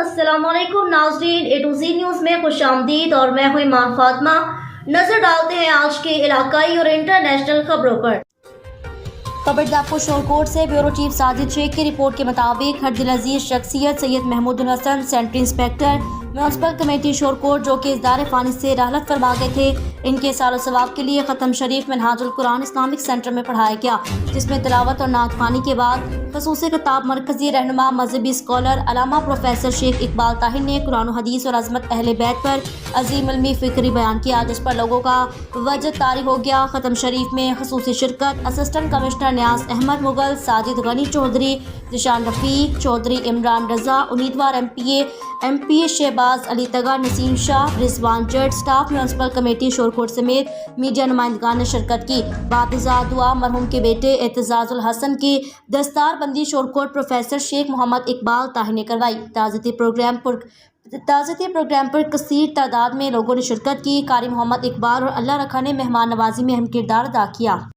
अस्सलाम वालेकुम नाज़रीन, ए टू ज़ी न्यूज़ में खुशामदीद और मैं हूं ईमान फातिमा। नजर डालते हैं आज के इलाकाई और इंटरनेशनल खबरों पर। खबरदार शोरकोट से ब्यूरो चीफ साजिद शेख की रिपोर्ट के मुताबिक हरदिल अजीज शख्सियत Syed Mahmoodul Hasan, sanitary inspector municipal committee Shorkot, जो कि इज़दार फ़ानी से रहलत फरमा गए थे, इनके साल सवाब के लिए ख़त्म शरीफ मिनहाजुल कुरान इस्लामिक सेंटर में पढ़ाया गया, जिसमें तिलावत और नात ख़वानी के बाद ख़ुसूसी खिताब मरकज़ी रहनुमा मजहबी स्कॉलर अलामा प्रोफेसर शेख इकबाल ताहिर ने कुरान और हदीस और अज़मत अहले बैत पर अजीम इल्मी फ़िक्री बयान किया, जिस पर लोगों का वजह तारी हो गया। ख़त्म शरीफ में ख़ुसूसी शिरकत असिस्टेंट कमिश्नर न्याज अहमद मुगल, साजिद गनी चौधरी, जिशान रफ़ीक चौधरी, इमरान रज़ा, उम्मीदवार एमपी शहबाज अली तगा, नसीम शाह, रिजवान जट, स्टाफ म्यूनसिपल कमेटी शोरकोट समेत मीडिया नुमाइंदगान ने शिरकत की। बाबिज़ा दुआ मरहूम के बेटे एतजाजुल हसन की दस्तार बंदी शोरकोट प्रोफेसर शेख मोहम्मद इकबाल ताहिर ने करवाई। ताज़ियती प्रोग्राम पर कसीर तादाद में लोगों ने शिरकत की। कारी मोहम्मद इकबाल और अल्लाह रखा ने मेहमान नवाजी में अहम किरदार अदा किया।